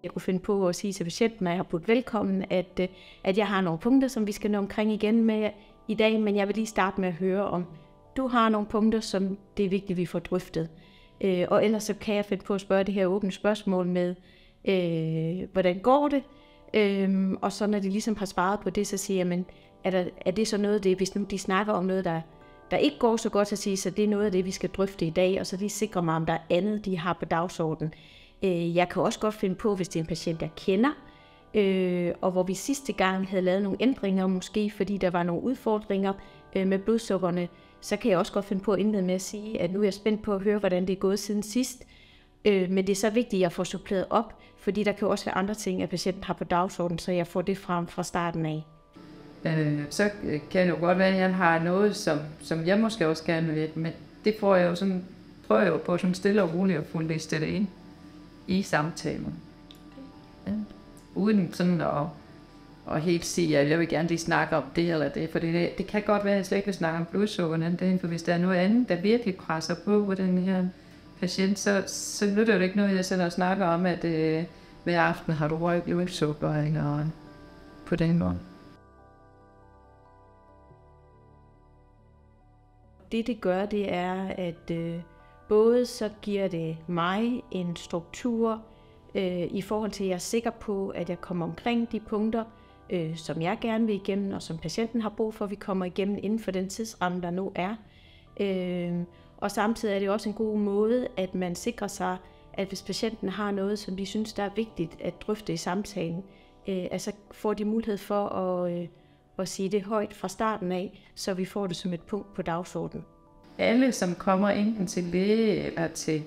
Jeg kunne finde på at sige til patienten, når jeg har budt velkommen, at jeg har nogle punkter, som vi skal nå omkring igen med i dag, men jeg vil lige starte med at høre, om du har nogle punkter, som det er vigtigt, vi får drøftet. Og ellers så kan jeg finde på at spørge det her åbne spørgsmål med, hvordan går det? Og så når de ligesom har svaret på det, så siger jeg, men er det så noget af det, hvis nu de snakker om noget, der ikke går så godt at sige, så det er noget af det, vi skal drøfte i dag, og så lige sikre mig, om der er andet, de har på dagsordenen. Jeg kan også godt finde på, hvis det er en patient, jeg kender, og hvor vi sidste gang havde lavet nogle ændringer, måske fordi der var nogle udfordringer med blodsukkerne, så kan jeg også godt finde på at indlede med at sige, at nu er jeg spændt på at høre, hvordan det er gået siden sidst. Men det er så vigtigt, at jeg får suppleret op, fordi der kan også være andre ting, at patienten har på dagsordenen, så jeg får det frem fra starten af. Så kan det jo godt være, at jeg har noget, som jeg måske også gerne vil, men det får jeg jo sådan, prøver jeg jo på sådan stille og roligt at få listet det ind i samtalen. Ja. Uden sådan at helt sige, at jeg vil gerne lige snakke om det eller det, for det kan godt være, at jeg slet ikke vil snakke om blodsukkerne, for hvis der er noget andet, der virkelig presser på den her patient, så nytter det ikke noget, jeg selv snakker om, at hver aften har du røget blodsukker eller på den måde. Det gør, det er, at både så giver det mig en struktur i forhold til, at jeg er sikker på, at jeg kommer omkring de punkter, som jeg gerne vil igennem, og som patienten har brug for, at vi kommer igennem inden for den tidsramme, der nu er. Og samtidig er det også en god måde, at man sikrer sig, at hvis patienten har noget, som de synes, der er vigtigt at drøfte i samtalen, altså får de mulighed for at sige det højt fra starten af, så vi får det som et punkt på dagsordenen. Alle, som kommer enten til læge eller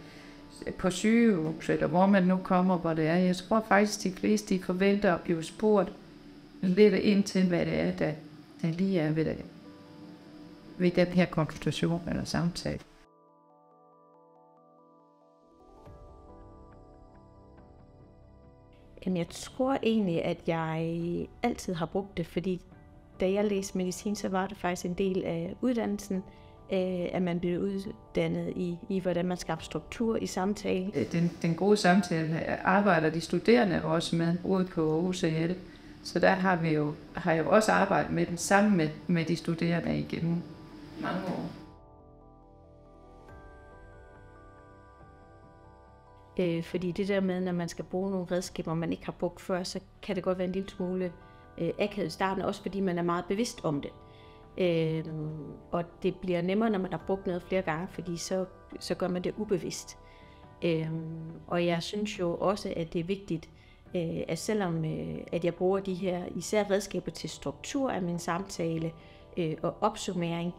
på sygehus, eller hvor man nu kommer, hvor det er, jeg tror faktisk, de fleste de forventer at blive spurgt lidt ind til, hvad det er, der lige er ved den her konsultation eller samtale. Jamen, jeg tror egentlig, at jeg altid har brugt det, fordi da jeg læste medicin, så var det faktisk en del af uddannelsen, at man blev uddannet i hvordan man skaber struktur i samtale. Den gode samtale arbejder de studerende også med ude på UCL. Så der har jeg jo også arbejdet med den sammen med de studerende igennem mange år. Fordi det der med, når man skal bruge nogle redskaber, man ikke har brugt før, så kan det godt være en lille smule akavet i starten, også fordi man er meget bevidst om det. Og det bliver nemmere, når man har brugt noget flere gange, fordi så gør man det ubevidst. Og jeg synes jo også, at det er vigtigt, at selvom at jeg bruger de her især redskaber til struktur af min samtale og opsummering,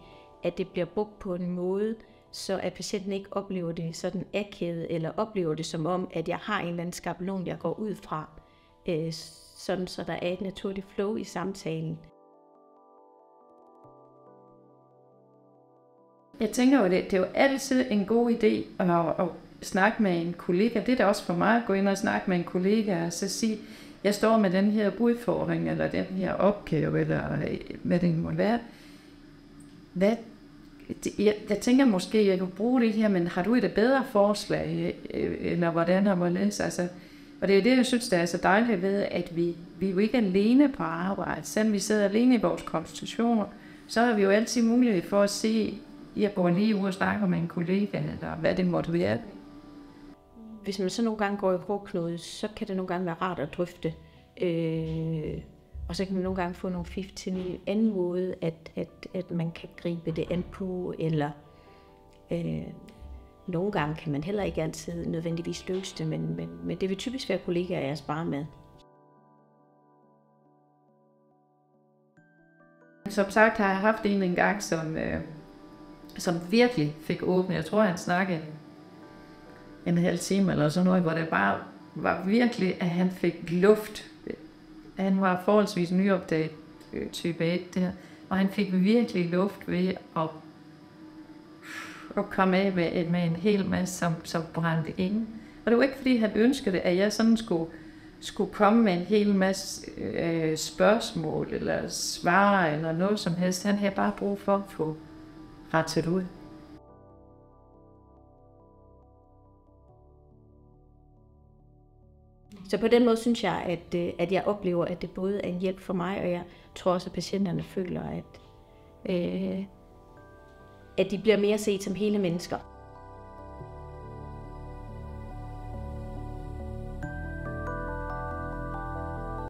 at det bliver brugt på en måde, så at patienten ikke oplever det sådan akavet, eller oplever det som om, at jeg har en eller anden skabelon, jeg går ud fra, sådan så der er et naturligt flow i samtalen. Jeg tænker jo, det er jo altid en god idé at snakke med en kollega. Det er da også for mig at gå ind og snakke med en kollega og så sige, jeg står med den her udfordring, eller den her opgave, eller hvad det må være. Jeg tænker måske, at jeg kan bruge det her, men har du et bedre forslag, eller hvordan har man læst? Altså, og det er det, jeg synes, der er så dejligt ved, at vi er jo ikke alene på arbejde. Selvom vi sidder alene i vores konstitutioner, så har vi jo altid mulighed for at se, jeg går lige ud og snakker med en kollega, eller hvad det måtte være. Hvis man så nogle gange går i hårdknude, så kan det nogle gange være rart at drøfte. Og så kan man nogle gange få nogle fif til en anden måde, at man kan gribe det an på, eller nogle gange kan man heller ikke altid nødvendigvis løse det, men det vil typisk være kollegaer, jeg sparer med. Som sagt har jeg haft en gang, som virkelig fik åbnet. Jeg tror, han snakkede en halv time eller sådan noget, hvor det bare var virkelig, at han fik luft. Han var forholdsvis nyopdaget type 1 der, og han fik virkelig luft ved at komme af med en hel masse, som brændte inde. Og det var ikke fordi, han ønskede, at jeg sådan skulle komme med en hel masse spørgsmål eller svar eller noget som helst. Han havde bare brug for at få rettet ud. Så på den måde synes jeg, at jeg oplever, at det både er en hjælp for mig, og jeg tror også, at patienterne føler, at de bliver mere set som hele mennesker.